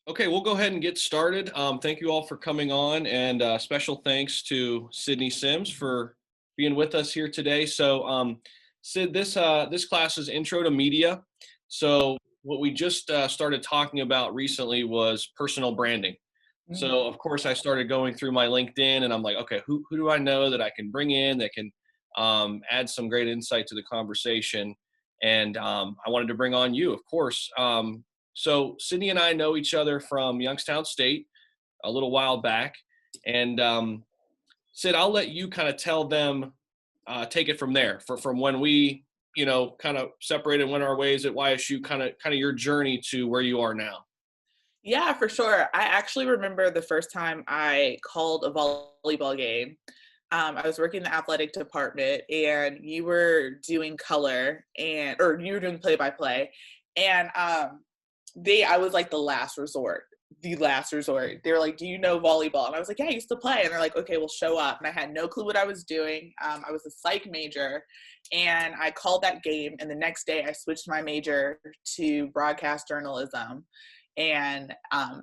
Okay, we'll go ahead and get started. Thank you all for coming on, and special thanks to Sydney Sims for being with us here today. Sid, this class is Intro to Media. So, what we just started talking about recently was personal branding. So, Mhm. of course, I started going through my LinkedIn, and I'm like, okay, who do I know that I can bring in that can add some great insight to the conversation? And I wanted to bring on you, of course. So Sydney and I know each other from Youngstown State a little while back, and Sid, I'll let you kind of tell them, take it from there, from when we, kind of separated, went our ways at YSU, kind of your journey to where you are now. Yeah, for sure. I actually remember the first time I called a volleyball game. I was working in the athletic department and you were doing color or you were doing play by play. And I was like the last resort. They were like, "Do you know volleyball?" And I was like, "Yeah, I used to play." And they're like, "Okay, we'll show up." And I had no clue what I was doing. I was a psych major, and I called that game. And the next day, I switched my major to broadcast journalism. And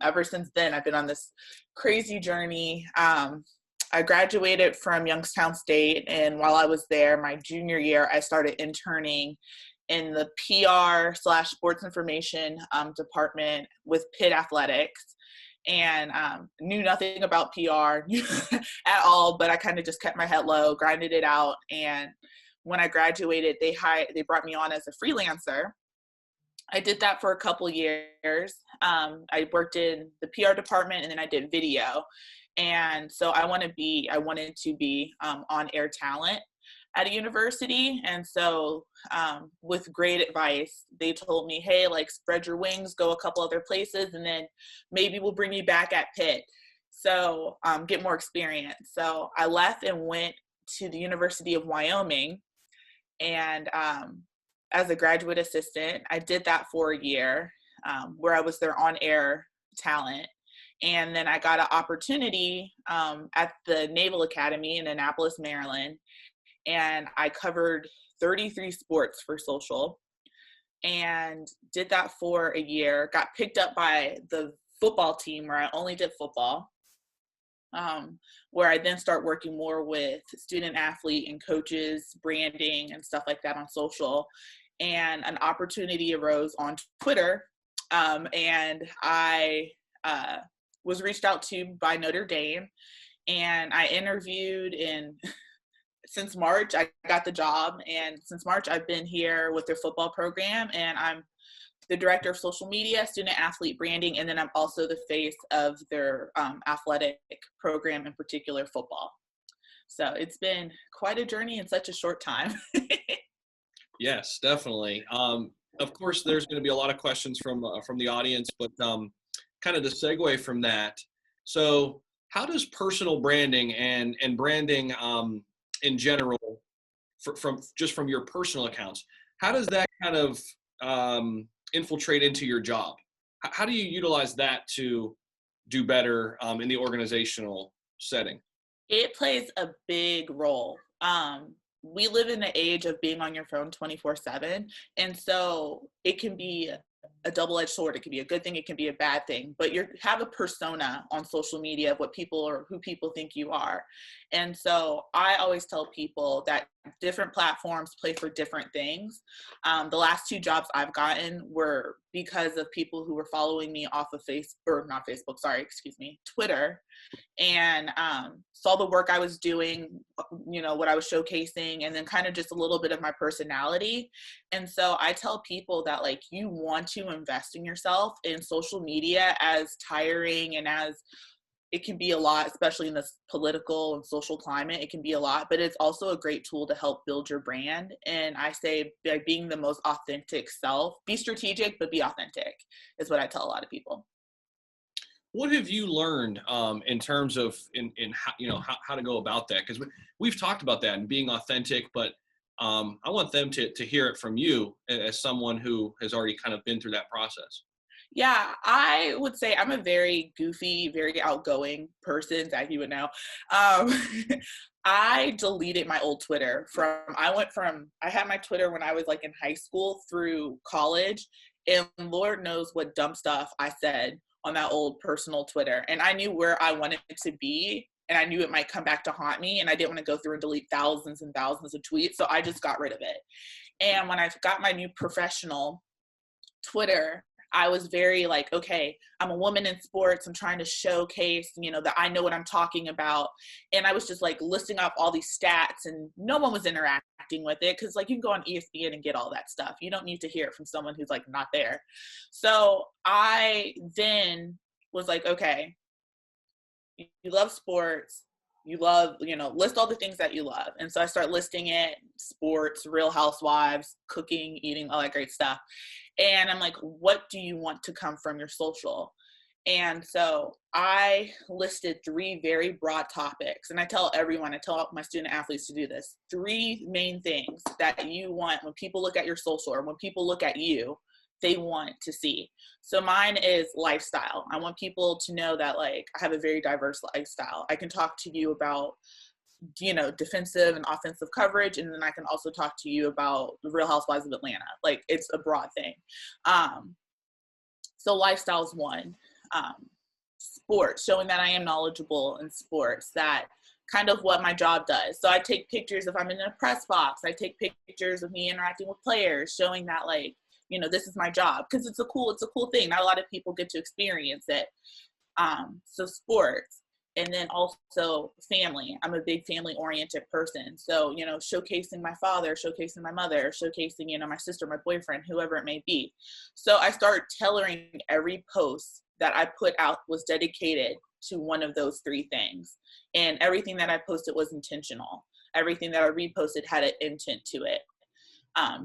ever since then, I've been on this crazy journey. I graduated from Youngstown State, and while I was there, my junior year, I started interning in the PR/slash sports information department with Pitt Athletics, and knew nothing about PR at all. But I kind of just kept my head low, grinded it out, and when I graduated, they brought me on as a freelancer. I did that for a couple years. I worked in the PR department, and then I did video. And so I wanted to be on air talent at a university. And so, with great advice, they told me, "Hey, like spread your wings, go a couple other places, and then maybe we'll bring you back at Pitt. So, get more experience." So I left and went to the University of Wyoming, and as a graduate assistant, I did that for a year, where I was their on air talent. And then I got an opportunity at the Naval Academy in Annapolis, Maryland, and I covered 33 sports for social and did that for a year. Got picked up by the football team where I only did football, where I then start working more with student athlete and coaches, branding and stuff like that on social. And an opportunity arose on Twitter, and I uh, was reached out to by Notre Dame, and I interviewed in since March, I got the job. And since March, I've been here with their football program. And I'm the director of social media, student athlete branding. And then I'm also the face of their athletic program, in particular football. So it's been quite a journey in such a short time. Yes, definitely. Of course, there's going to be a lot of questions from the audience, but kind of the segue from that. So, how does personal branding and branding in general, from your personal accounts, how does that kind of infiltrate into your job? How do you utilize that to do better in the organizational setting? It plays a big role. We live in the age of being on your phone 24/7. And so it can be a double-edged sword. It can be a good thing, it can be a bad thing. But you have a persona on social media of what people or who people think you are. And so I always tell people that different platforms play for different things. The last two jobs I've gotten were because of people who were following me off of Facebook, or not Facebook, sorry, excuse me, Twitter, and saw the work I was doing, what I was showcasing, and then kind of just a little bit of my personality. And so I tell people that, like, you want to invest in yourself in social media, as tiring and as it can be a lot, especially in this political and social climate. It can be a lot, but it's also a great tool to help build your brand. And I say, by being the most authentic self, be strategic, but be authentic, is what I tell a lot of people. What have you learned in terms of in how, how to go about that? Because we've talked about that and being authentic, but I want them to hear it from you as someone who has already kind of been through that process. Yeah, I would say I'm a very goofy, very outgoing person, Zach, you would know. Um, I deleted my old Twitter I had my Twitter when I was like in high school through college, and Lord knows what dumb stuff I said on that old personal Twitter. And I knew where I wanted it to be, and I knew it might come back to haunt me, and I didn't want to go through and delete thousands and thousands of tweets. So I just got rid of it. And when I got my new professional Twitter, I was very like, okay, I'm a woman in sports. I'm trying to showcase, that I know what I'm talking about. And I was just like listing off all these stats, and no one was interacting with it. Cause like you can go on ESPN and get all that stuff. You don't need to hear it from someone who's like not there. So I then was like, okay, you love sports. You love, list all the things that you love. And so I start listing it: sports, Real Housewives, cooking, eating, all that great stuff. And I'm like, what do you want to come from your social? And so I listed 3 very broad topics. And I tell my student athletes to do this: 3 main things that you want when people look at your social, or when people look at you, they want to see. So mine is lifestyle. I want people to know that like I have a very diverse lifestyle. I can talk to you about defensive and offensive coverage. And then I can also talk to you about the Real Housewives of Atlanta. Like it's a broad thing. So lifestyle is one. Sports, showing that I am knowledgeable in sports, that kind of what my job does. So I take pictures if I'm in a press box. I take pictures of me interacting with players, showing that like, this is my job, because it's a cool thing. Not a lot of people get to experience it. So sports. And then also family. I'm a big family oriented person. So, showcasing my father, showcasing my mother, showcasing, my sister, my boyfriend, whoever it may be. So I started tailoring every post that I put out was dedicated to one of those 3 things. And everything that I posted was intentional. Everything that I reposted had an intent to it.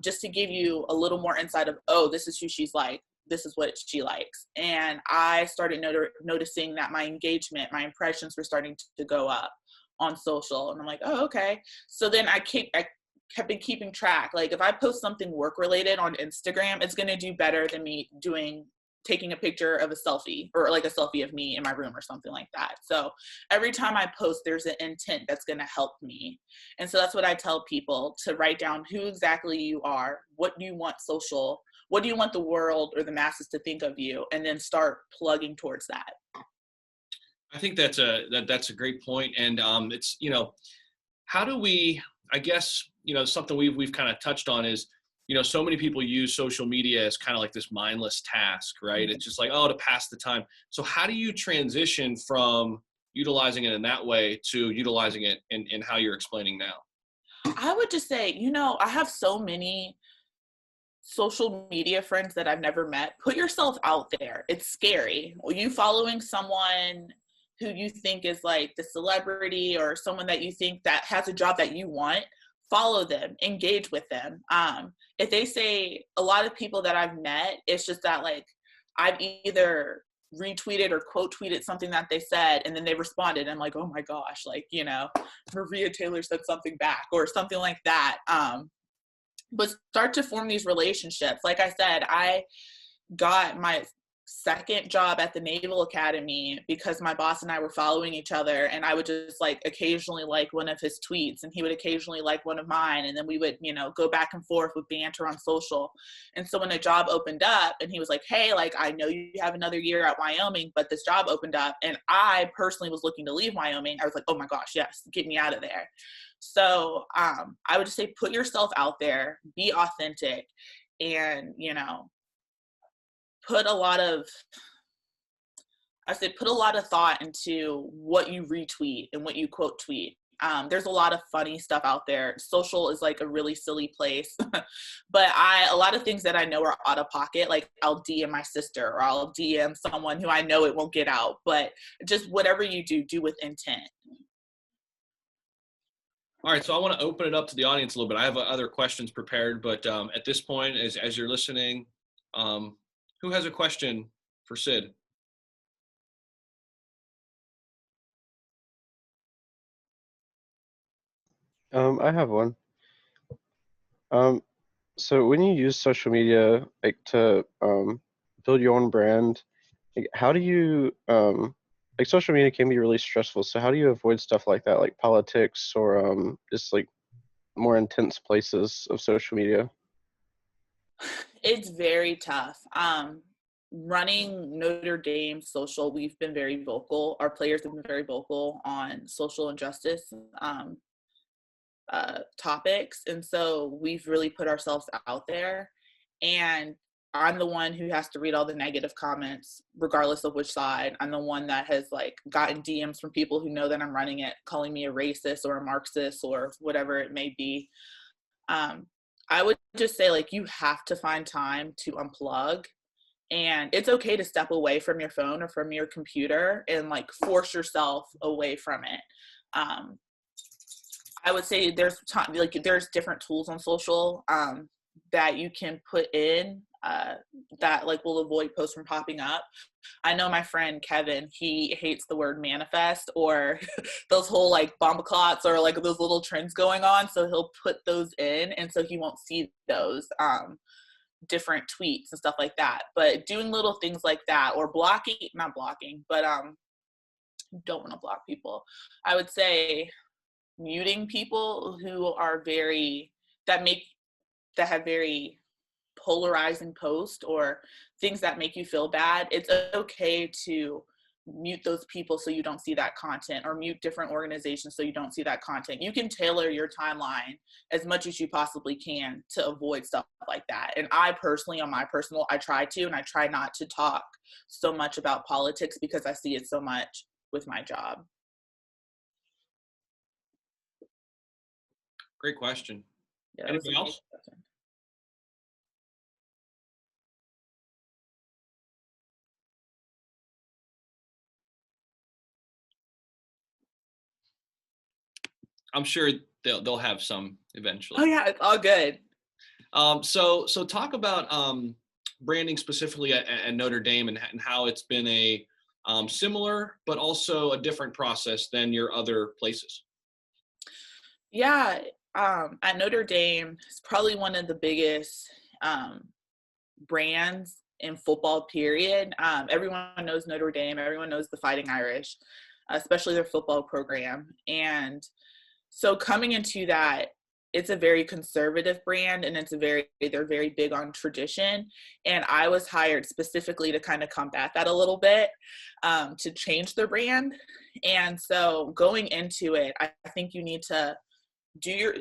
Just to give you a little more insight of, oh, this is who she's like. This is what she likes. And I started noticing that my engagement, my impressions were starting to go up on social. And I'm like, oh, okay. So then I kept been keeping track. Like if I post something work related on Instagram, it's going to do better than me taking a picture of a selfie, or like a selfie of me in my room or something like that. So every time I post, there's an intent that's going to help me. And so that's what I tell people: to write down who exactly you are, what do you want social, what do you want the world or the masses to think of you, and then start plugging towards that. I think that's a great point. And it's, how do we, I guess, something we've kind of touched on is, so many people use social media as kind of like this mindless task, right? It's just like, oh, to pass the time. So how do you transition from utilizing it in that way to utilizing it in how you're explaining now? I would just say, I have so many social media friends that I've never met. Put yourself out there. It's scary. Are you following someone who you think is like the celebrity, or someone that you think that has a job that you want? Follow them, engage with them. If they say, a lot of people that I've met, it's just that like I've either retweeted or quote tweeted something that they said, and then they responded. I'm like, oh my gosh, like, Maria Taylor said something back, or something like that. But start to form these relationships. Like I said, I got my second job at the Naval Academy because my boss and I were following each other, and I would just like occasionally like one of his tweets, and he would occasionally like one of mine, and then we would go back and forth with banter on social. And so when a job opened up and he was like, hey, like I know you have another year at Wyoming, but this job opened up, and I personally was looking to leave Wyoming, I was like, oh my gosh, yes, get me out of there. So I would just say, put yourself out there, be authentic, and put a lot of thought into what you retweet and what you quote tweet. There's a lot of funny stuff out there. Social is like a really silly place, but a lot of things that I know are out of pocket. Like I'll DM my sister, or I'll DM someone who I know it won't get out, but just whatever you do with intent. All right, so I want to open it up to the audience a little bit. I have other questions prepared, but at this point, as you're listening, who has a question for Sid? I have one. So when you use social media like to build your own brand, like how do you like social media can be really stressful. So how do you avoid stuff like that, like politics or just like more intense places of social media? It's very tough. running Notre Dame social, we've been very vocal. Our players have been very vocal on social injustice topics. And so we've really put ourselves out there. And I'm the one who has to read all the negative comments, regardless of which side. I'm the one that has like gotten DMs from people who know that I'm running it, calling me a racist or a Marxist or whatever it may be. I would just say, like, you have to find time to unplug, and it's okay to step away from your phone or from your computer and like force yourself away from it. I would say there's there's different tools on social that you can put in that like will avoid posts from popping up. I know my friend Kevin, he hates the word manifest or those whole like bomb clots or like those little trends going on. So he'll put those in, and so he won't see those different tweets and stuff like that. But doing little things like that, or not blocking, but don't want to block people. I would say muting people who are that have very polarizing posts or things that make you feel bad. It's okay to mute those people so you don't see that content, or mute different organizations so you don't see that content. You can tailor your timeline as much as you possibly can to avoid stuff like that. And I personally, I try not to talk so much about politics because I see it so much with my job. Great question. Yeah, Anything else? I'm sure they'll have some eventually. Oh yeah, it's all good. So talk about branding specifically at Notre Dame and how it's been a similar but also a different process than your other places. Yeah, at Notre Dame, it's probably one of the biggest brands in football, period. Everyone knows Notre Dame. Everyone knows the Fighting Irish, especially their football program. And so coming into that, it's a very conservative brand, and they're very big on tradition. And I was hired specifically to kind of combat that a little bit, to change their brand. And so going into it, I think you need to do your,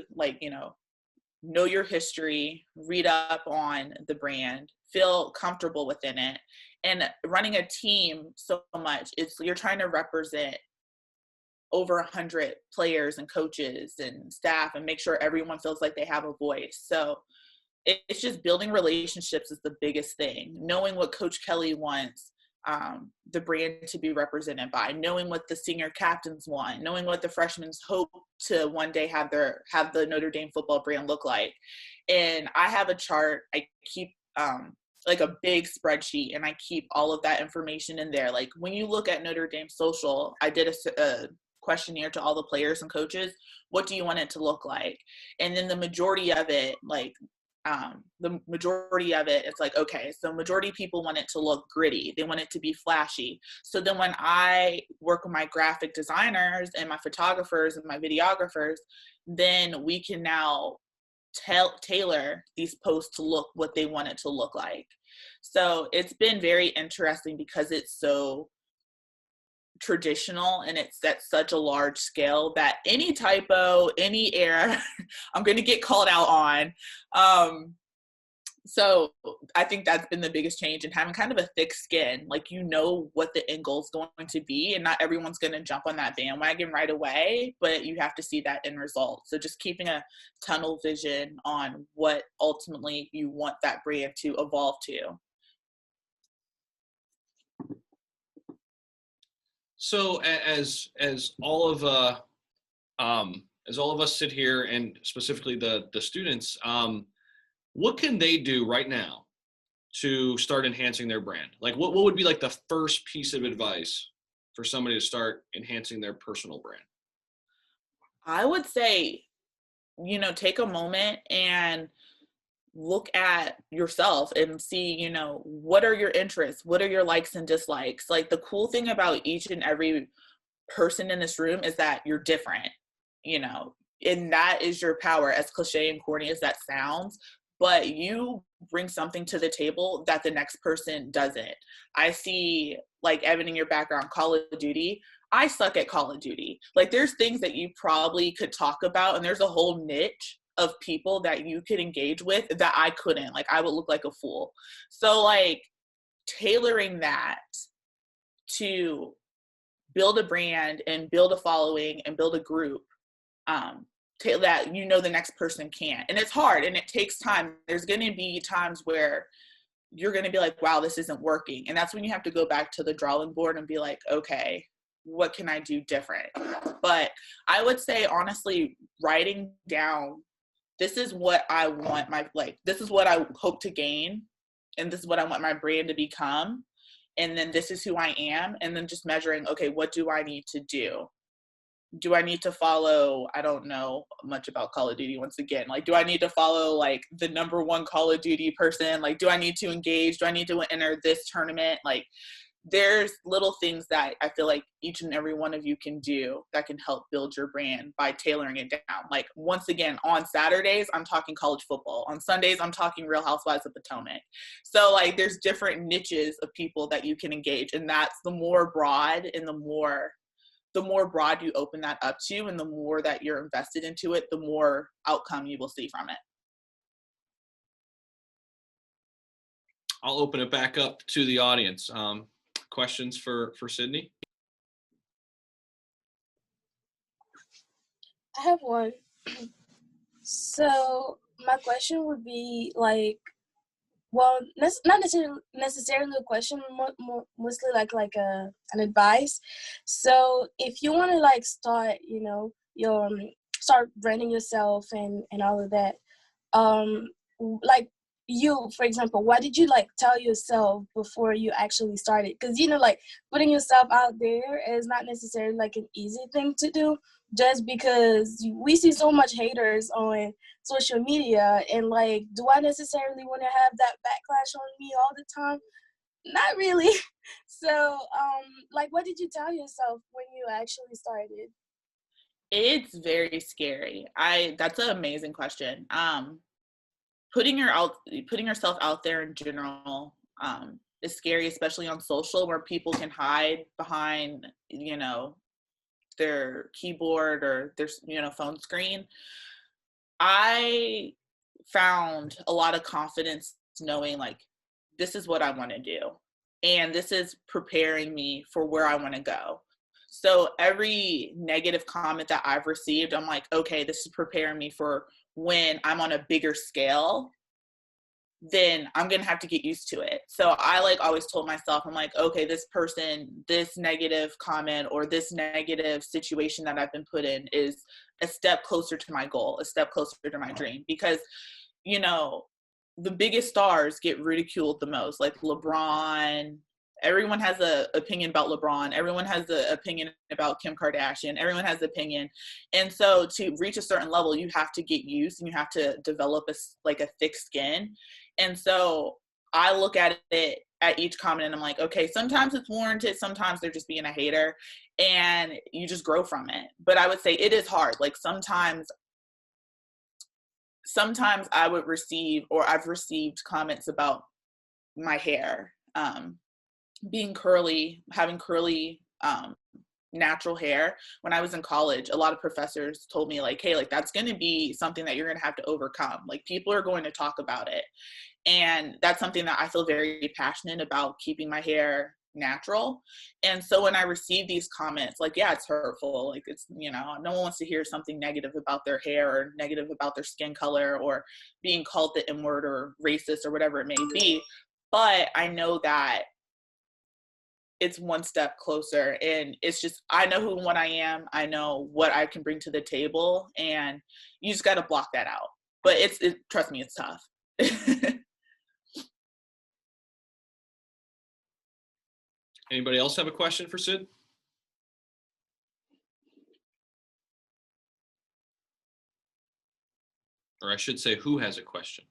know your history, read up on the brand, feel comfortable within it. And running a team so much, you're trying to represent over 100 players and coaches and staff and make sure everyone feels like they have a voice. So it's just building relationships is the biggest thing. Knowing what Coach Kelly wants the brand to be represented by, knowing what the senior captains want, knowing what the freshmen hope to one day have the Notre Dame football brand look like. And I have a chart. I keep like a big spreadsheet, and I keep all of that information in there. Like when you look at Notre Dame social, I did a questionnaire to all the players and coaches. What do you want it to look like? And then the majority of it, it's like, okay, so majority of people want it to look gritty. They want it to be flashy. So then when I work with my graphic designers and my photographers and my videographers, then we can now tailor these posts to look what they want it to look like. So it's been very interesting because it's so traditional and it's at such a large scale that any typo, any error, I'm going to get called out on. So I think that's been the biggest change, and having kind of a thick skin, like what the end goal is going to be, and not everyone's going to jump on that bandwagon right away, but you have to see that end result. So just keeping a tunnel vision on what ultimately you want that brand to evolve to. So as all of us sit here, and specifically the students, what can they do right now to start enhancing their brand? Like what would be like the first piece of advice for somebody to start enhancing their personal brand? I would say, take a moment and look at yourself and see, what are your interests? What are your likes and dislikes? Like the cool thing about each and every person in this room is that you're different, and that is your power. As cliche and corny as that sounds, but you bring something to the table that the next person doesn't. I see, like, Evan, in your background, Call of Duty. I suck at Call of Duty. Like, there's things that you probably could talk about, and there's a whole niche of people that you could engage with that I couldn't. Like, I would look like a fool. So, like, tailoring that to build a brand and build a following and build a group, that the next person can't. And it's hard and it takes time. There's going to be times where you're going to be like, wow, this isn't working. And that's when you have to go back to the drawing board and be like, okay, what can I do different? But I would say, honestly, writing down, this is what I want this is what I hope to gain, and this is what I want my brand to become, and then this is who I am, and then just measuring, okay, what do I need to do? Do I need to follow, I don't know much about Call of Duty once again, like, do I need to follow like the #1 Call of Duty person? Like, do I need to engage? Do I need to enter this tournament? Like, there's little things that I feel like each and every one of you can do that can help build your brand by tailoring it down. Like, once again, on Saturdays, I'm talking college football. On Sundays, I'm talking Real Housewives of Potomac. So, like, there's different niches of people that you can engage. And that's the more broad and the more broad you open that up to, and the more that you're invested into it, the more outcome you will see from it. I'll open it back up to the audience. Questions for Sydney? I have one. So my question would be like, well, not necessarily a question, mostly like an advice. So if you want to like start, your start branding yourself and all of that, like you, for example, what did you like tell yourself before you actually started? Because like putting yourself out there is not necessarily like an easy thing to do, just because we see so much haters on social media, and like, do I necessarily want to have that backlash on me all the time? Not really. So like, what did you tell yourself when you actually started? It's very scary. That's an amazing question. Putting yourself out there in general is scary, especially on social, where people can hide behind their keyboard or their phone screen. I found a lot of confidence knowing, like, this is what I want to do, and this is preparing me for where I want to go. So every negative comment that I've received, I'm like, okay, this is preparing me for when I'm on a bigger scale, then I'm going to have to get used to it. So I like always told myself, I'm like, okay, this negative comment or this negative situation that I've been put in is a step closer to my goal, a step closer to my dream. Because, the biggest stars get ridiculed the most, like LeBron. Everyone has an opinion about LeBron. Everyone has an opinion about Kim Kardashian. Everyone has an opinion. And so to reach a certain level, you have to get used and you have to develop a thick skin. And so I look at it at each comment and I'm like, okay, sometimes it's warranted. Sometimes they're just being a hater, and you just grow from it. But I would say it is hard. Like, sometimes I would receive, or I've received comments about my hair, being curly, having curly, natural hair. When I was in college, a lot of professors told me, like, hey, like, that's going to be something that you're going to have to overcome. Like, people are going to talk about it. And that's something that I feel very passionate about, keeping my hair natural. And so when I receive these comments, like, yeah, it's hurtful. Like, it's, no one wants to hear something negative about their hair or negative about their skin color or being called the N word or racist or whatever it may be. But I know that it's one step closer, and it's just, I know who and what I am. I know what I can bring to the table, and you just got to block that out. But trust me, it's tough. Anybody else have a question for Sid? Or I should say, who has a question?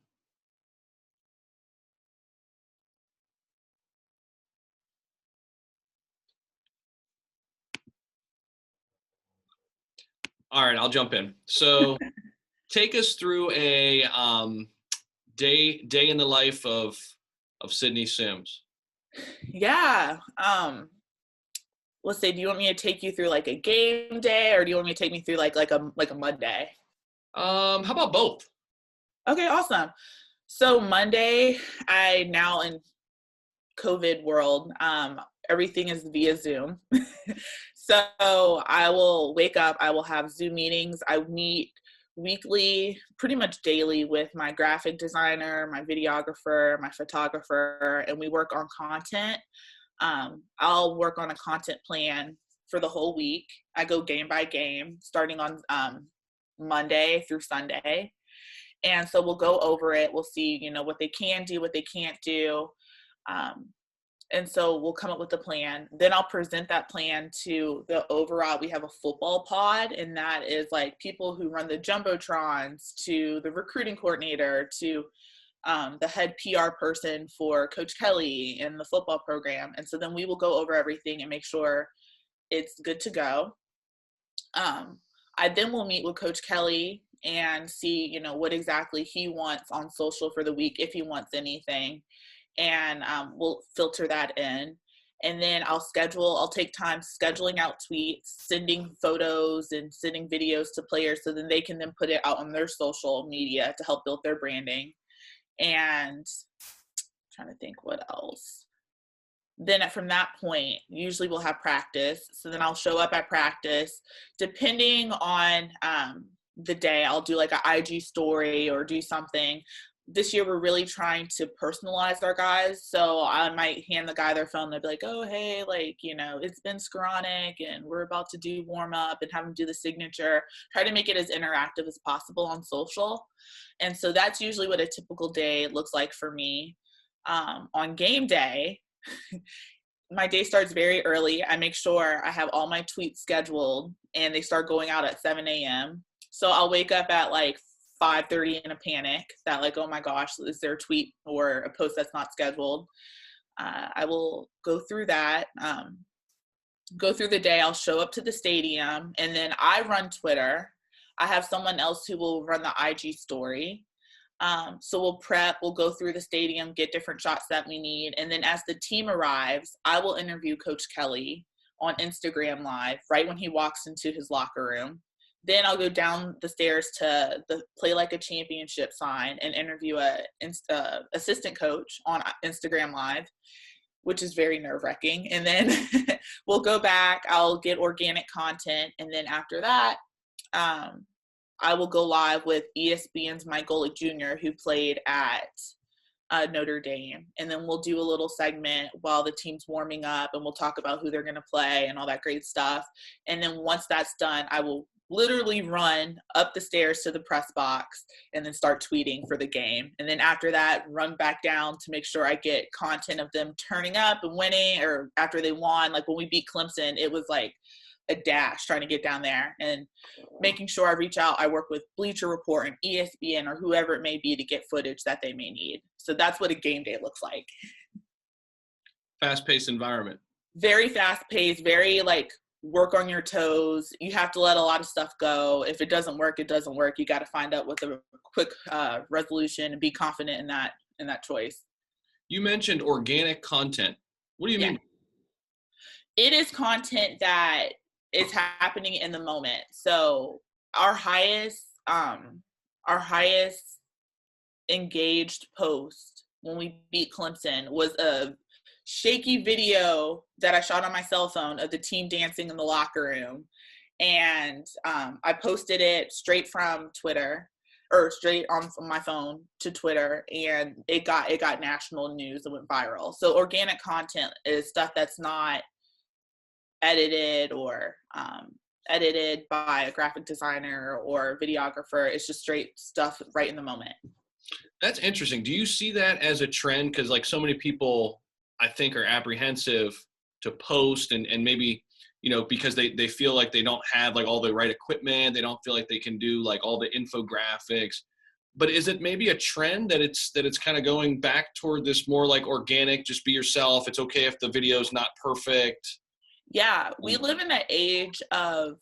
All right, I'll jump in. So take us through a day in the life of Sydney Sims. Yeah. Let's say, do you want me to take you through like a game day, or do you want me to take me through like a Monday? How about both? Okay, awesome. So Monday, I now in COVID world, everything is via Zoom. So I will wake up, I will have Zoom meetings. I meet weekly, pretty much daily, with my graphic designer, my videographer, my photographer, and we work on content. I'll work on a content plan for the whole week. I go game by game, starting on Monday through Sunday. And so we'll go over it. We'll see, what they can do, what they can't do. And so we'll come up with a plan. Then I'll present that plan to the overall. We have a football pod, and that is like people who run the jumbotrons, to the recruiting coordinator, to the head PR person for Coach Kelly and the football program. And so then we will go over everything and make sure it's good to go. I then will meet with Coach Kelly and see, what exactly he wants on social for the week, if he wants anything. And we'll filter that in. And then I'll take time scheduling out tweets, sending photos and sending videos to players, so then they can then put it out on their social media to help build their branding. And I'm trying to think what else. Then from that point, usually we'll have practice. So then I'll show up at practice. Depending on the day, I'll do like an IG story or do something. This year, we're really trying to personalize our guys. So I might hand the guy their phone. They'll be like, oh, hey, it's been Skowronek and we're about to do warm up, and have them do the signature. Try to make it as interactive as possible on social. And so that's usually what a typical day looks like for me. On game day, my day starts very early. I make sure I have all my tweets scheduled, and they start going out at 7 a.m. So I'll wake up at 5:30 in a panic that oh my gosh, is there a tweet or a post that's not scheduled? I will go through that, go through the day. I'll show up to the stadium, and then I run Twitter. I have someone else who will run the IG story. So we'll prep, we'll go through the stadium, get different shots that we need. And then as the team arrives, I will interview Coach Kelly on Instagram Live right when he walks into his locker room. Then I'll go down the stairs to the Play Like a Championship sign and interview a assistant coach on Instagram Live, which is very nerve-wracking. And then we'll go back, I'll get organic content. And then after that, I will go live with ESPN's Mike Golick Jr., who played at Notre Dame. And then we'll do a little segment while the team's warming up, and we'll talk about who they're going to play and all that great stuff. And then once that's done, I will literally run up the stairs to the press box and then start tweeting for the game. And then after that, run back down to make sure I get content of them turning up and winning, or after they won. Like when we beat Clemson, it was like a dash trying to get down there, and making sure I reach out. I work with Bleacher Report and ESPN or whoever it may be to get footage that they may need. So that's what a game day looks like. Fast-paced environment. Very fast-paced, very work on your toes. You have to let a lot of stuff go. If it doesn't work, it doesn't work. You got to find out with a quick resolution and be confident in that choice. You mentioned organic content. What do you mean? It is content that is happening in the moment. So our highest engaged post when we beat Clemson was a shaky video that I shot on my cell phone of the team dancing in the locker room. And I posted it straight from Twitter, or straight on my phone to Twitter, and it got national news and went viral. So organic content is stuff that's not edited or edited by a graphic designer or videographer. It's just straight stuff right in the moment. That's interesting. Do you see that as a trend? Because so many people, I think, are apprehensive to post and maybe, because they feel like they don't have all the right equipment. They don't feel like they can do all the infographics. But is it maybe a trend that it's kind of going back toward this more organic, just be yourself? It's okay if the video's not perfect. Yeah, we live in an age of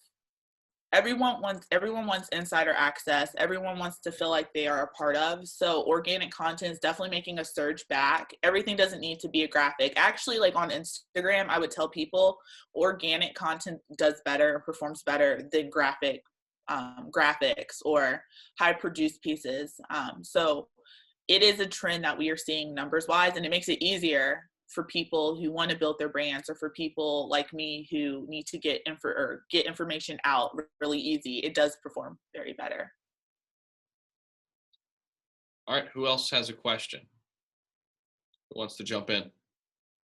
everyone wants insider access. Everyone wants to feel like they are a part of. So organic content is definitely making a surge back. Everything doesn't need to be a graphic. Actually, like on Instagram, I would tell people organic content does better and performs better than graphics or high produced pieces. So it is a trend that we are seeing numbers wise, and it makes it easier for people who want to build their brands, or for people like me who need to get information out really easy. It does perform very better. All right, who else has a question? Who wants to jump in?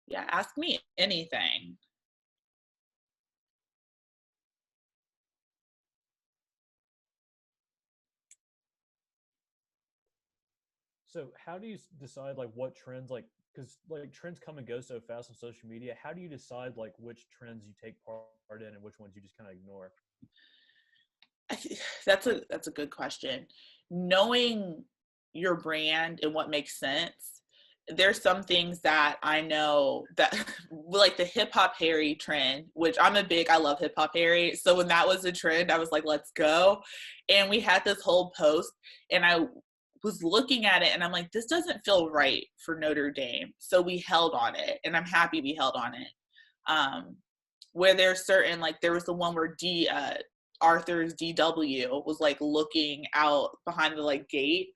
Yeah, ask me anything. So how do you decide like what trends, like, because like trends come and go so fast on social media, how do you decide like which trends you take part in and which ones you just kind of ignore? That's a good question. Knowing your brand and what makes sense, there's some things that I know that like the hip hop Harry trend, which I love hip hop Harry. So when that was a trend, I was like, let's go. And we had this whole post, and I was looking at it and I'm like, this doesn't feel right for Notre Dame. So we held on it, and I'm happy we held on it. Where there's certain, like there was the one where Arthur's DW was like looking out behind the like gate,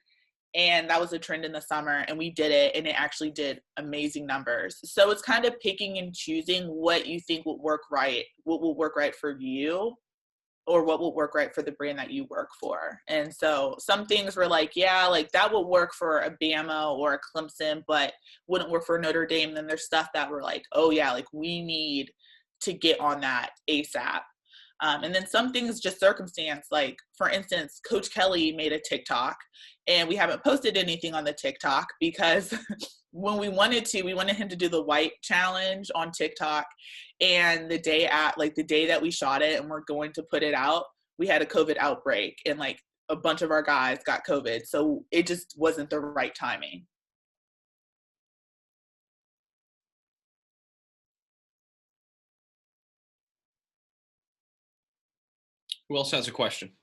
and that was a trend in the summer, and we did it, and it actually did amazing numbers. So it's kind of picking and choosing what you think will work right, what will work right for you, or what will work right for the brand that you work for. And so some things were like, yeah, like that will work for a Bama or a Clemson, but wouldn't work for Notre Dame. Then there's stuff that were like, oh yeah, like we need to get on that ASAP. And then some things just circumstance, like for instance, Coach Kelly made a TikTok, and we haven't posted anything on the TikTok because when we wanted him to do the white challenge on TikTok. And the day that we shot it and we're going to put it out, we had a COVID outbreak, and like a bunch of our guys got COVID. So it just wasn't the right timing. Who else has a question?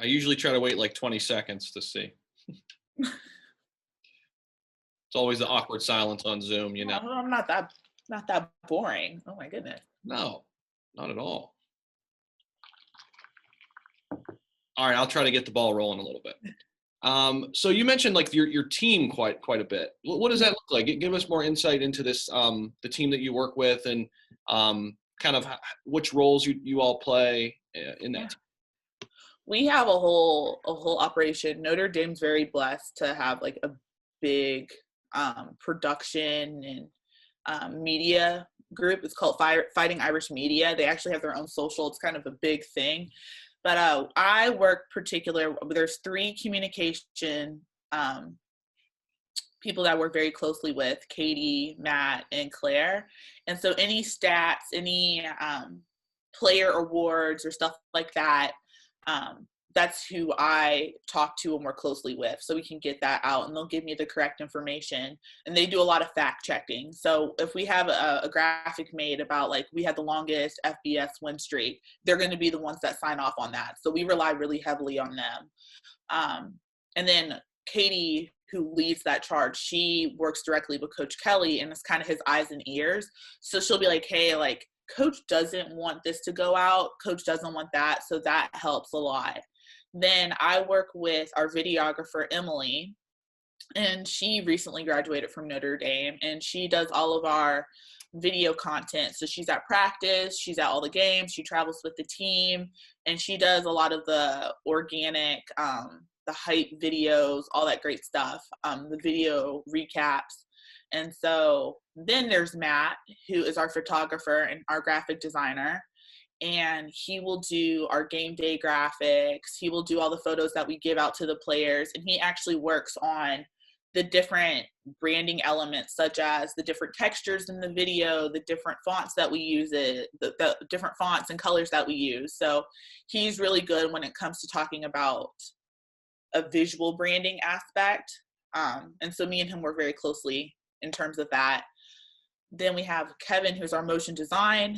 I usually try to wait like 20 seconds to see. It's always the awkward silence on Zoom, you know. I'm not that boring. Oh my goodness. No, not at all. All right, I'll try to get the ball rolling a little bit. So you mentioned like your team quite a bit. What does that look like? Give us more insight into this, the team that you work with, and kind of which roles you all play in that team. We have a whole operation. Notre Dame's very blessed to have like a big production and media group. It's called Fighting Irish Media. They actually have their own social. It's kind of a big thing. But I work there's 3 communication people that I work very closely with: Katie, Matt, and Claire. And so any stats, any player awards or stuff like that, that's who I talk to and work closely with, so we can get that out, and they'll give me the correct information. And they do a lot of fact checking. So if we have a graphic made about like we had the longest FBS win streak, they're going to be the ones that sign off on that. So we rely really heavily on them. And then Katie, who leads that charge, she works directly with Coach Kelly, and it's kind of his eyes and ears. So she'll be like, hey, like Coach doesn't want this to go out. Coach doesn't want that. So that helps a lot. Then I work with our videographer, Emily, and she recently graduated from Notre Dame, and she does all of our video content. So she's at practice, she's at all the games, she travels with the team, and she does a lot of the organic, the hype videos, all that great stuff, the video recaps. And so then there's Matt, who is our photographer and our graphic designer. And he will do our game day graphics. He will do all the photos that we give out to the players. And he actually works on the different branding elements, such as the different textures in the video, the different fonts that we use, the different fonts and colors that we use. So he's really good when it comes to talking about a visual branding aspect. And so me and him work very closely in terms of that. Then we have Kevin, who's our motion design.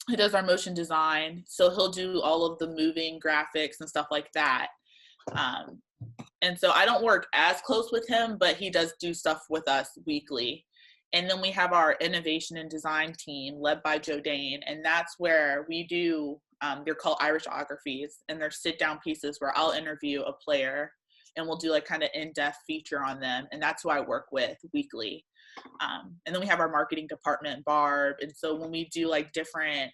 He does our motion design. So he'll do all of the moving graphics and stuff like that. And so I don't work as close with him, but he does do stuff with us weekly. And then we have our innovation and design team led by Joe Dane. And that's where we do, they're called Irishographies, and they're sit-down pieces where I'll interview a player and we'll do like kind of in-depth feature on them. And that's who I work with weekly. And then we have our marketing department, Barb. And so when we do like different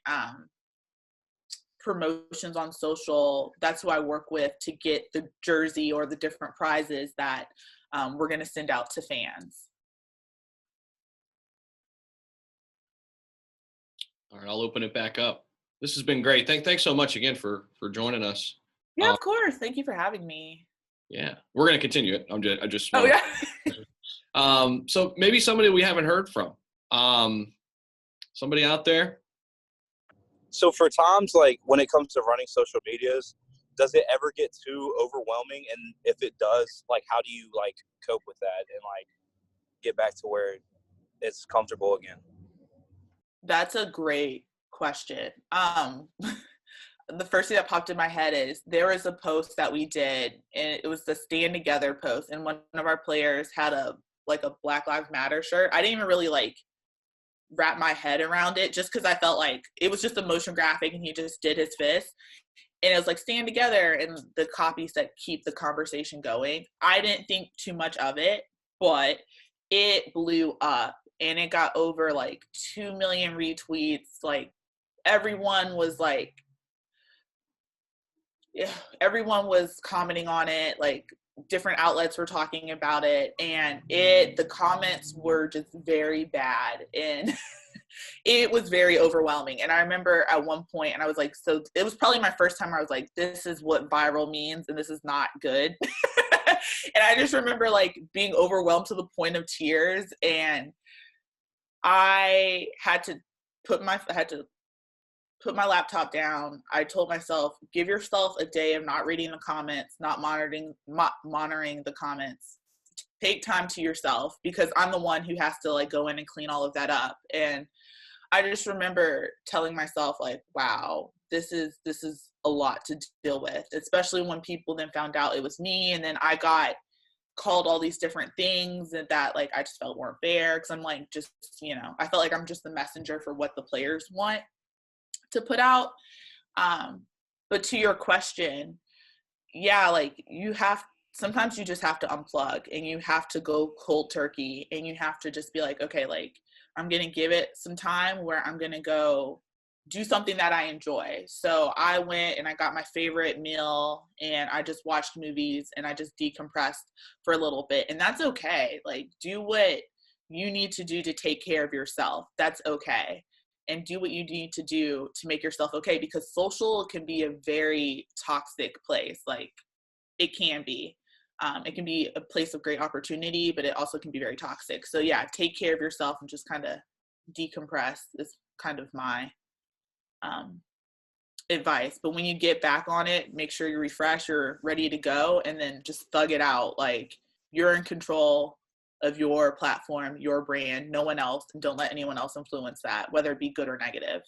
promotions on social, that's who I work with to get the jersey or the different prizes that we're going to send out to fans. All right, I'll open it back up. This has been great. Thanks so much again for joining us. Yeah, of course. Thank you for having me. Yeah, we're going to continue it. I just Oh, yeah. So maybe somebody we haven't heard from. Somebody out there? So for Tom's, like when it comes to running social medias, does it ever get too overwhelming? And if it does, like how do you like cope with that and like get back to where it's comfortable again? That's a great question. The first thing that popped in my head is there was a post that we did, and it was the Stand Together post, and one of our players had a Black Lives Matter shirt. I didn't even really like wrap my head around it just because I felt like it was just a motion graphic and he just did his fist. And it was like stand together, and the copy said keep the conversation going. I didn't think too much of it, but it blew up and it got over like 2 million retweets. Like everyone was commenting on it, like different outlets were talking about it, and the comments were just very bad, and it was very overwhelming. And I remember at one point, and I was like, so it was probably my first time where I was like, this is what viral means, and this is not good. And I just remember like being overwhelmed to the point of tears, and I had to put my laptop down. I told myself, give yourself a day of not reading the comments, not monitoring the comments. Take time to yourself, because I'm the one who has to like go in and clean all of that up. And I just remember telling myself like, wow, this is a lot to deal with, especially when people then found out it was me. And then I got called all these different things that like I just felt weren't fair, because I'm like, just, I felt like I'm just the messenger for what the players want to put out. But to your question, yeah, like sometimes you just have to unplug, and you have to go cold turkey, and you have to just be like, okay, like I'm going to give it some time where I'm going to go do something that I enjoy. So I went and I got my favorite meal, and I just watched movies, and I just decompressed for a little bit. And that's okay. Like do what you need to do to take care of yourself. That's okay. And do what you need to do to make yourself okay, because social can be a very toxic place. Like it can be. It can be a place of great opportunity, but it also can be very toxic. So yeah, take care of yourself and just kind of decompress is kind of my advice. But when you get back on it, make sure you're refreshed, you're ready to go, and then just thug it out. Like you're in control of your platform, your brand, no one else, and don't let anyone else influence that, whether it be good or negative.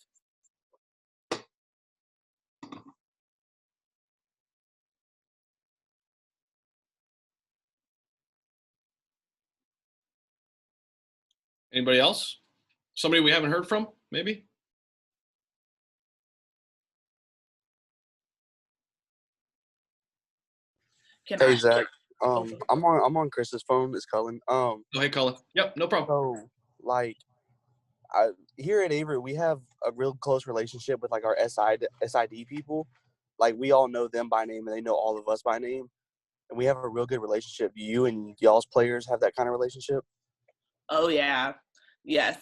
Anybody else? Somebody we haven't heard from, maybe? Hey Zach, I'm on Chris's phone. It's Cullen. Oh, hey, Colin. Yep, no problem. So like, here at Avery, we have a real close relationship with like our SID people. Like we all know them by name, and they know all of us by name, and we have a real good relationship. You and y'all's players have that kind of relationship? Oh yeah, yes.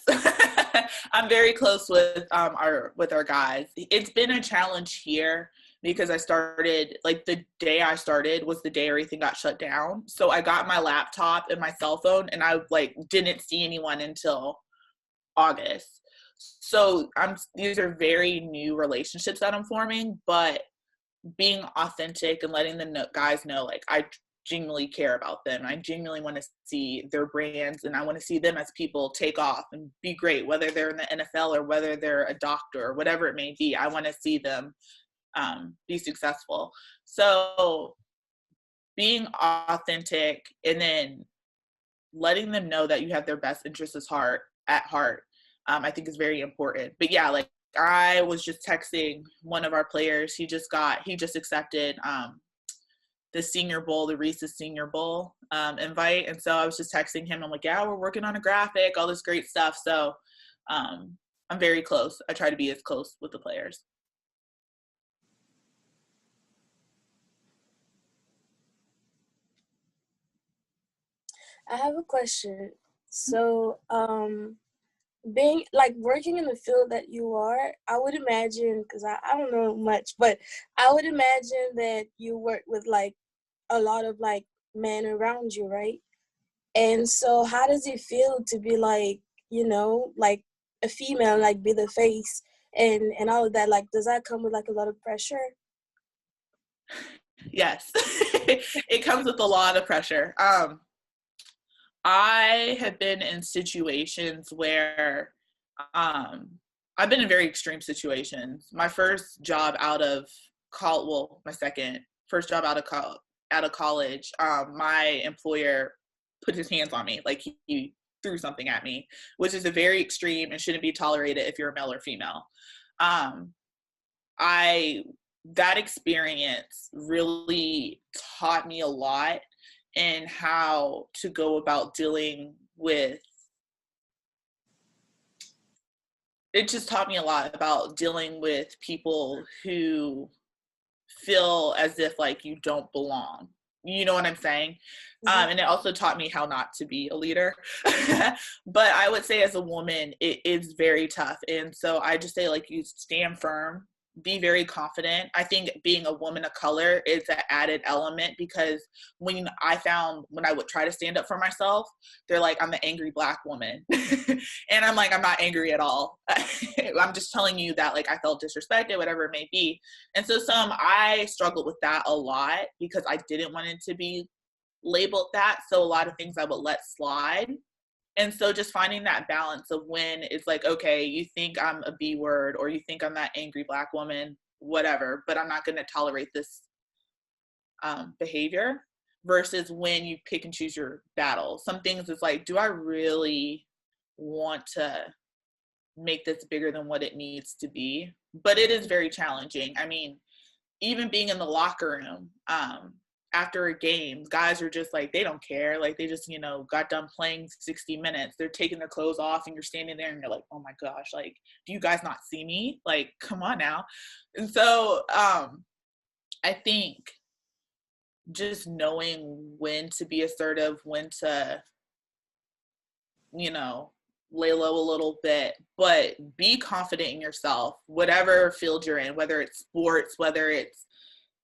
I'm very close with our guys. It's been a challenge here because I started, like the day I started was the day everything got shut down. So I got my laptop and my cell phone, and I like didn't see anyone until August. So these are very new relationships that I'm forming, but being authentic and letting the guys know, like, I genuinely care about them. I genuinely want to see their brands, and I want to see them as people take off and be great, whether they're in the NFL or whether they're a doctor or whatever it may be. I want to see them be successful. So being authentic and then letting them know that you have their best interests at heart, I think is very important. But yeah, like, I was just texting one of our players. He just accepted the Senior Bowl, the Reese's Senior Bowl invite. And so I was just texting him. I'm like, yeah, we're working on a graphic, all this great stuff. So I'm very close. I try to be as close with the players. I have a question. So, being like working in the field that you are, I would imagine, because I don't know much, but I would imagine that you work with like a lot of like men around you, right? And so how does it feel to be like, like a female, like be the face and all of that? Like, does that come with like a lot of pressure? Yes, it comes with a lot of pressure. I have been in situations where I've been in very extreme situations. My first job out of college, well, my first job out of college, my employer put his hands on me, like he threw something at me, which is a very extreme and shouldn't be tolerated if you're a male or female. That experience really taught me a lot in how to go about dealing with, it just taught me a lot about dealing with people who feel as if like you don't belong. You know what I'm saying? Mm-hmm. And it also taught me how not to be a leader. But I would say as a woman, it is very tough. And so I just say, like, you stand firm, be very confident. I think being a woman of color is an added element, because when I would try to stand up for myself, they're like, I'm an angry Black woman. And I'm like, I'm not angry at all. I'm just telling you that, like, I felt disrespected, whatever it may be. And so I struggled with that a lot because I didn't want it to be labeled that. So a lot of things I would let slide. And so just finding that balance of when it's like, okay, you think I'm a B word, or you think I'm that angry Black woman, whatever, but I'm not going to tolerate this behavior, versus when you pick and choose your battles. Some things is like, do I really want to make this bigger than what it needs to be? But it is very challenging. I mean, even being in the locker room, after a game, guys are just like, they don't care. Like, they just, got done playing 60 minutes. They're taking their clothes off and you're standing there and you're like, oh my gosh, like, do you guys not see me? Like, come on now. And so I think just knowing when to be assertive, when to, lay low a little bit, but be confident in yourself, whatever field you're in, whether it's sports, whether it's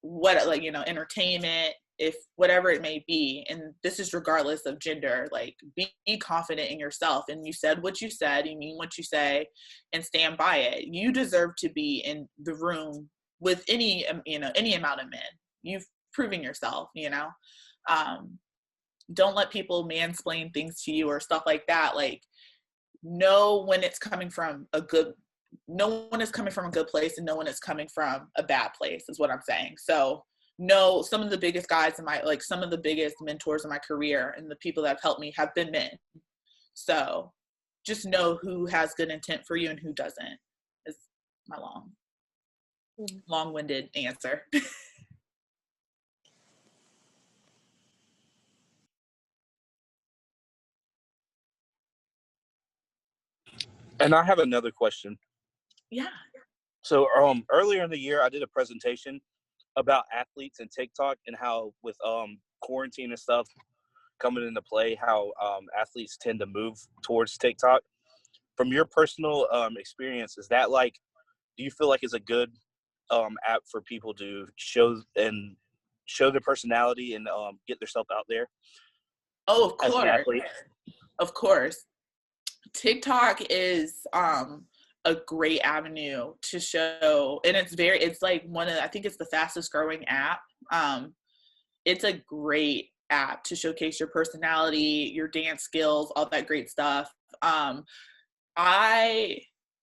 entertainment, if whatever it may be. And this is regardless of gender. Like, be confident in yourself, and you said what you said, you mean what you say, and stand by it. You deserve to be in the room with any amount of men. You've proven yourself. Don't let people mansplain things to you or stuff like that. Like, know when it's coming from no one is coming from a good place, and no one is coming from a bad place, is what I'm saying. So some of the biggest guys some of the biggest mentors in my career and the people that have helped me have been men. So just know who has good intent for you and who doesn't, is my long-winded answer. And I have another question. Yeah. So earlier in the year, I did a presentation about athletes and TikTok, and how with quarantine and stuff coming into play, how athletes tend to move towards TikTok. From your personal experience, is that do you feel like it's a good app for people to show their personality and get themselves out there? Oh, of course. As an athlete? Of course. TikTok is a great avenue to show, and it's like I think it's the fastest growing app. It's a great app to showcase your personality, your dance skills, all that great stuff. I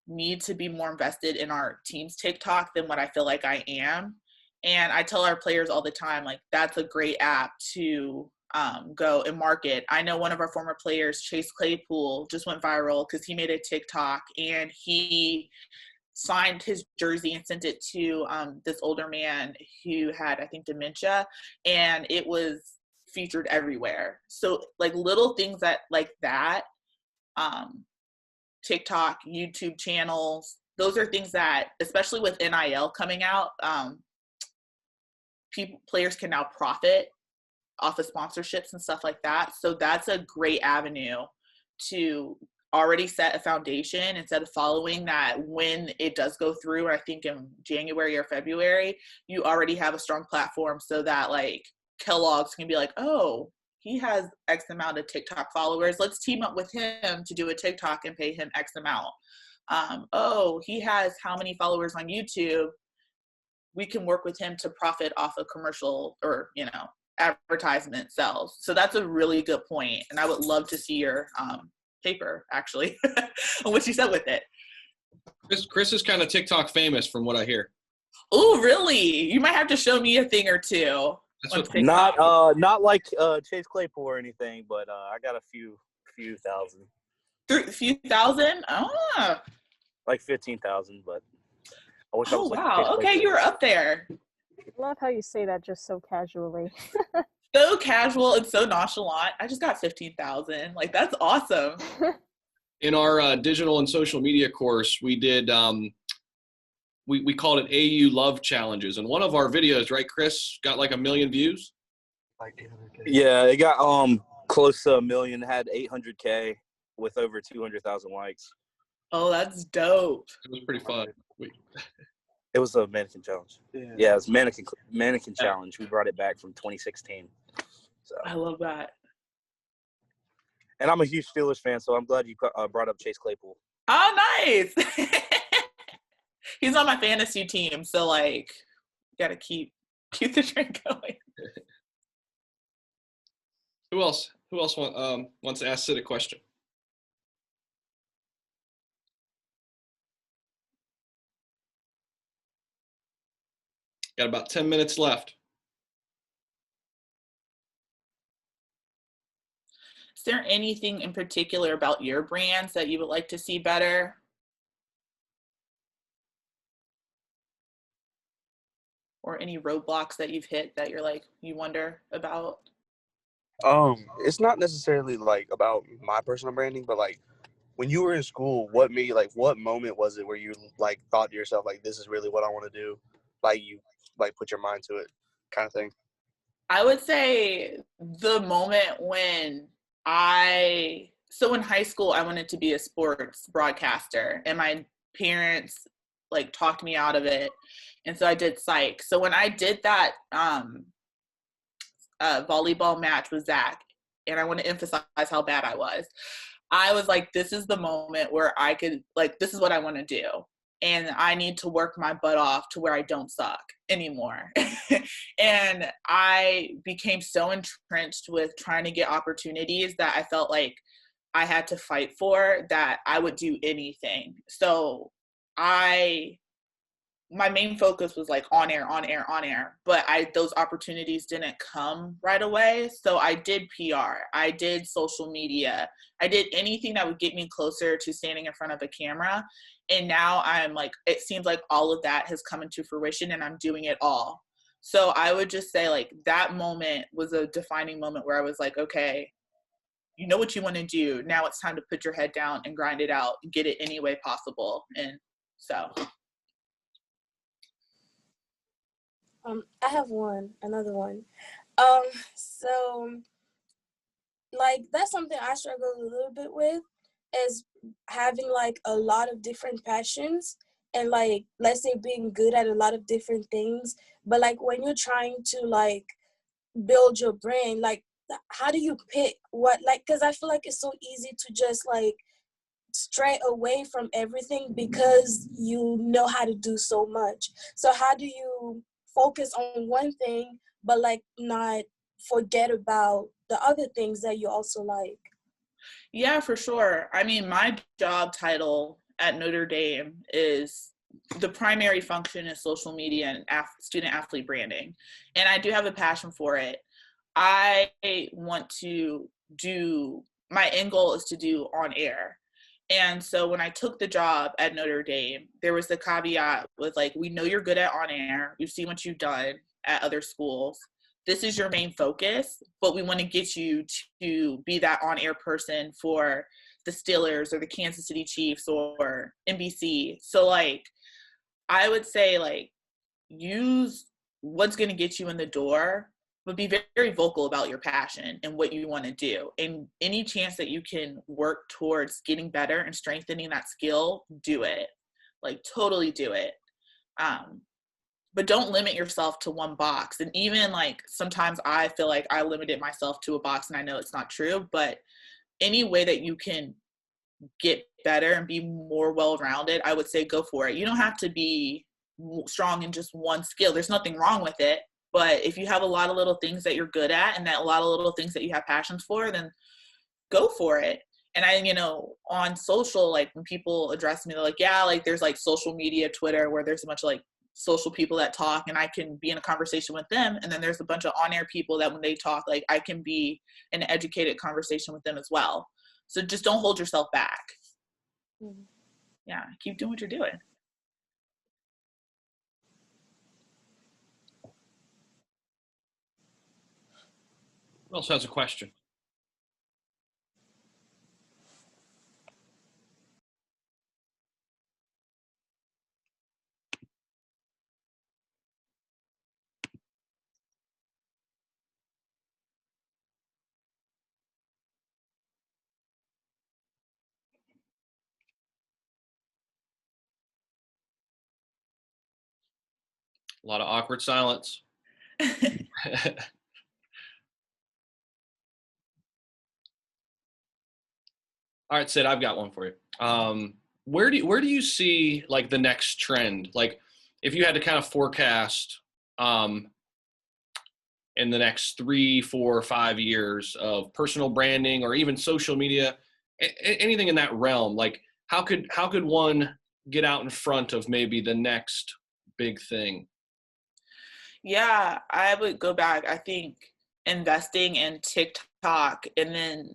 need to be more invested in our team's TikTok than what I feel like I am. And I tell our players all the time, like, that's a great app to go and market. I know one of our former players, Chase Claypool, just went viral because he made a TikTok and he signed his jersey and sent it to this older man who had, I think, dementia, and it was featured everywhere. So like little things like that, TikTok, YouTube channels, those are things that, especially with NIL coming out, players can now profit off of sponsorships and stuff like that. So that's a great avenue to already set a foundation instead of following that when it does go through. I think in January or February, you already have a strong platform so that like Kellogg's can be like, oh, he has X amount of TikTok followers. Let's team up with him to do a TikTok and pay him X amount. Oh, he has how many followers on YouTube? We can work with him to profit off a commercial or, advertisement sales. So that's a really good point. And I would love to see your paper actually on what you said with it. Chris is kind of TikTok famous from what I hear. Oh, really? You might have to show me a thing or two. Not like Chase Claypool or anything, but I got a few thousand. A few thousand? Oh. Like 15,000, but I wish I was like wow. Okay, you were up there. I love how you say that just so casually. So casual and so nonchalant. I just got 15,000. Like, that's awesome. In our digital and social media course, we did we called it AU Love Challenges, and one of our videos, right, Chris, got like 1 million views. Like 800K. Yeah, it got close to 1 million. Had 800K with over 200,000 likes. Oh, that's dope. It was pretty fun. It was a mannequin challenge. Yeah, it was mannequin challenge. We brought it back from 2016. So I love that. And I'm a huge Steelers fan, so I'm glad you brought up Chase Claypool. Oh, nice. He's on my fantasy team, so like, gotta keep the train going. Who else wants to ask Sid a question? Got about 10 minutes left. Is there anything in particular about your brands that you would like to see better? Or any roadblocks that you've hit that you're like, you wonder about? It's not necessarily like about my personal branding, but like when you were in school, what moment was it where you like thought to yourself, like, this is really what I want to do? Like you like put your mind to it kind of thing? I would say the moment when so in high school, I wanted to be a sports broadcaster, and my parents like talked me out of it. And so I did psych. So when I did that volleyball match with Zach, and I want to emphasize how bad I was like, this is the moment where I could, like, this is what I want to do. And I need to work my butt off to where I don't suck anymore. And I became so entrenched with trying to get opportunities that I felt like I had to fight for, that I would do anything. So my main focus was like on air, but those opportunities didn't come right away. So I did PR, I did social media, I did anything that would get me closer to standing in front of a camera. And now I'm like, it seems like all of that has come into fruition and I'm doing it all. So I would just say like that moment was a defining moment where I was like, okay, you know what you want to do. Now it's time to put your head down and grind it out and get it any way possible. And so. I have another one. So like that's something I struggle a little bit with, is having like a lot of different passions and like, let's say being good at a lot of different things. But like when you're trying to like build your brand, like how do you pick what, like, because I feel like it's so easy to just like stray away from everything because you know how to do so much. So how do you focus on one thing but like not forget about the other things that you also like? Yeah, for sure. I mean, my job title at Notre Dame is the primary function is social media and student athlete branding. And I do have a passion for it. I want to do, my end goal is to do on air. And so when I took the job at Notre Dame, there was the caveat with like, we know you're good at on air. We've seen what you've done at other schools. This is your main focus, but we want to get you to be that on-air person for the Steelers or the Kansas City Chiefs or NBC. So like, I would say like, use what's going to get you in the door, but be very, very vocal about your passion and what you want to do. And any chance that you can work towards getting better and strengthening that skill, do it. Like totally do it. But don't limit yourself to one box. And even like sometimes I feel like I limited myself to a box and I know it's not true, but any way that you can get better and be more well-rounded, I would say go for it. You don't have to be strong in just one skill. There's nothing wrong with it. But if you have a lot of little things that you're good at and that a lot of little things that you have passions for, then go for it. And I, on social, like when people address me, they're like, yeah, like there's like social media, Twitter, where there's a bunch of like social people that talk and I can be in a conversation with them. And then there's a bunch of on-air people that when they talk, like I can be in an educated conversation with them as well. So just don't hold yourself back. Mm-hmm. Yeah, keep doing what you're doing. Who else has a question? A lot of awkward silence. All right, Sid, I've got one for you. Where do you see like the next trend? Like if you had to kind of forecast in the next 3, 4, 5 years of personal branding or even social media, anything in that realm, like how could one get out in front of maybe the next big thing? Yeah, I would go back. I think investing in TikTok and then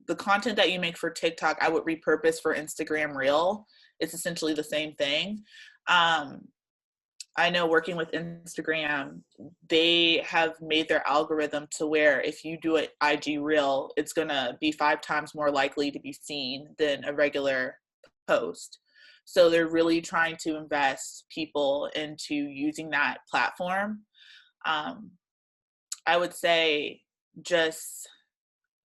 the content that you make for TikTok, I would repurpose for Instagram Reel. It's essentially the same thing. I know working with Instagram, they have made their algorithm to where if you do an IG Reel, it's going to be 5 times more likely to be seen than a regular post. So they're really trying to invest people into using that platform. I would say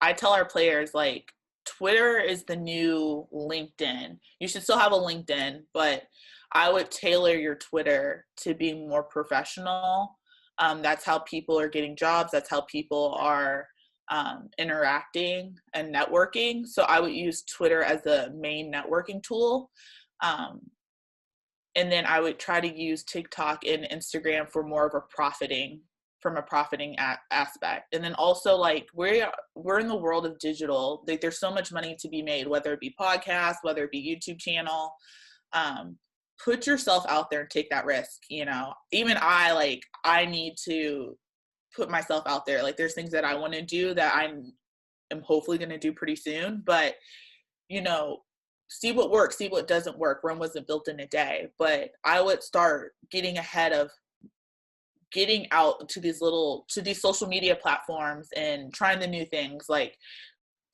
I tell our players like Twitter is the new LinkedIn. You should still have a LinkedIn, but I would tailor your Twitter to be more professional. That's how people are getting jobs. That's how people are interacting and networking. So I would use Twitter as the main networking tool. And then I would try to use TikTok and Instagram for more of a profiting aspect. And then also like we're in the world of digital. Like there's so much money to be made, whether it be podcasts, whether it be YouTube channel. Put yourself out there and take that risk. Even I need to put myself out there. Like there's things that I want to do that I am hopefully going to do pretty soon, but see what works, see what doesn't work. Rome wasn't built in a day, but I would start getting ahead of getting out to these social media platforms and trying the new things. Like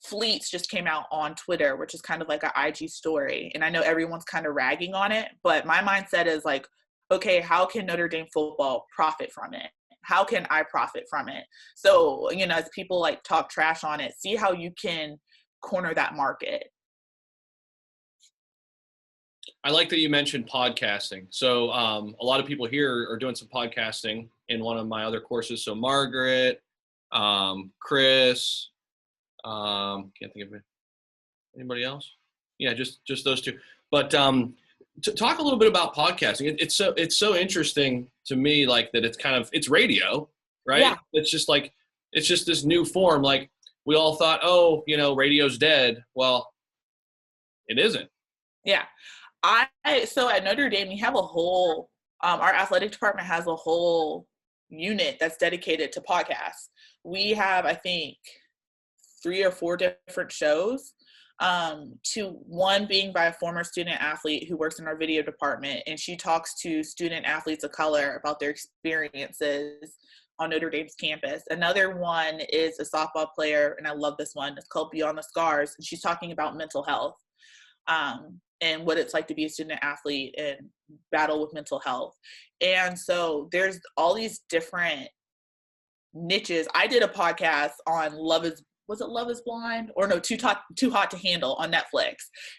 Fleets just came out on Twitter, which is kind of like an IG story. And I know everyone's kind of ragging on it, but my mindset is like, okay, how can Notre Dame football profit from it? How can I profit from it? So, as people like talk trash on it, see how you can corner that market. I like that you mentioned podcasting. So a lot of people here are doing some podcasting in one of my other courses. So Margaret, Chris, can't think of it. Anybody else? Yeah, just those two. But to talk a little bit about podcasting, it's so interesting to me, like that it's radio, right? Yeah. It's just this new form. Like we all thought, oh, radio's dead. Well, it isn't. Yeah. So at Notre Dame, we have a whole, our athletic department has a whole unit that's dedicated to podcasts. We have, I think, 3 or 4 different shows, to one being by a former student athlete who works in our video department, and she talks to student athletes of color about their experiences on Notre Dame's campus. Another one is a softball player, and I love this one. It's called Beyond the Scars, and she's talking about mental health, and what it's like to be a student athlete and battle with mental health. And so there's all these different niches. I did a podcast on Love is Blind? Or no, Too Hot to Handle on Netflix.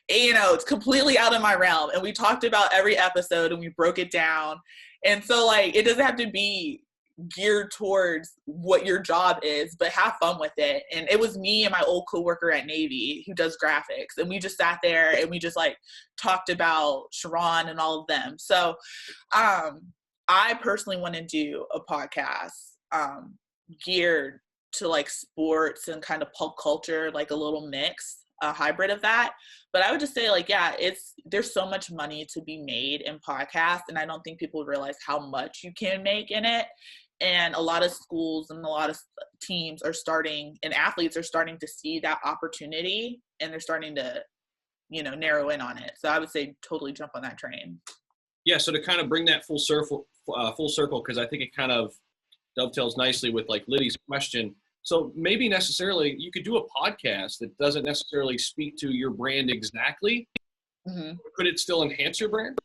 And, it's completely out of my realm. And we talked about every episode and we broke it down. And so like, it doesn't have to be geared towards what your job is, but have fun with it. And it was me and my old coworker at Navy who does graphics. And we just sat there and we just like talked about Sharon and all of them. So I personally want to do a podcast geared to like sports and kind of pop culture, like a little mix, a hybrid of that. But I would just say like, yeah, there's so much money to be made in podcasts. And I don't think people realize how much you can make in it. And a lot of schools and a lot of teams are starting, and athletes are starting to see that opportunity, and they're starting to, narrow in on it. So I would say totally jump on that train. Yeah. So to kind of bring that full circle, because I think it kind of dovetails nicely with like Liddy's question. So maybe necessarily you could do a podcast that doesn't necessarily speak to your brand exactly. Mm-hmm. Could it still enhance your brand?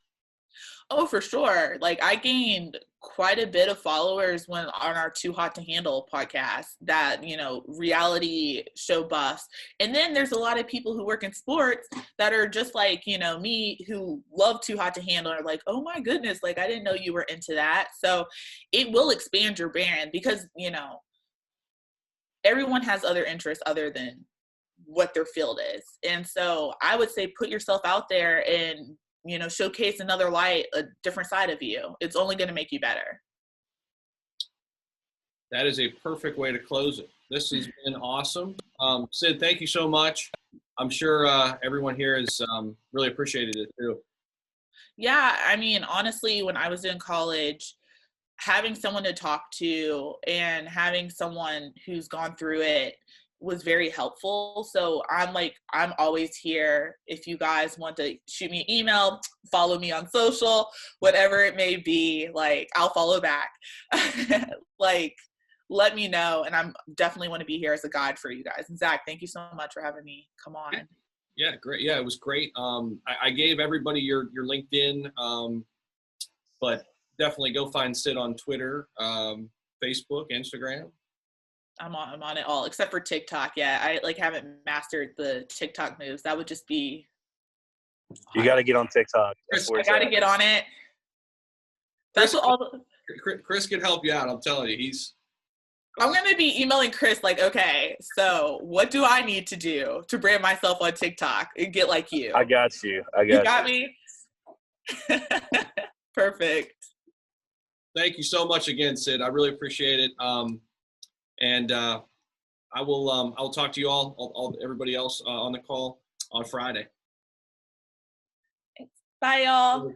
Oh, for sure. Like I gained quite a bit of followers when on our Too Hot to Handle podcast, that, reality show buffs. And then there's a lot of people who work in sports that are just like, me, who love Too Hot to Handle, are like, oh my goodness, like I didn't know you were into that. So it will expand your brand because, everyone has other interests other than what their field is. And so I would say put yourself out there and, showcase another light, a different side of you. It's only going to make you better. That is a perfect way to close it. This has been awesome. Sid, thank you so much. I'm sure everyone here has really appreciated it too. Yeah, I mean, honestly, when I was in college, having someone to talk to and having someone who's gone through it was very helpful. So I'm always here. If you guys want to shoot me an email, follow me on social, whatever it may be, like I'll follow back. Like, let me know. And I'm definitely want to be here as a guide for you guys. And Zach, thank you so much for having me come on. Yeah, great. Yeah, it was great. I gave everybody your LinkedIn, but definitely go find Sid on Twitter, Facebook, Instagram. I'm on it all except for TikTok. Yeah, I haven't mastered the TikTok moves. That would just be. You got to get on TikTok. I got to get on it. That's what all. Chris can help you out. I'm telling you, I'm going to be emailing Chris like, okay, so what do I need to do to brand myself on TikTok and get like you? I got you. You got me? Perfect. Thank you so much again, Sid. I really appreciate it. And I will talk to you all everybody else on the call on Friday. Bye, y'all.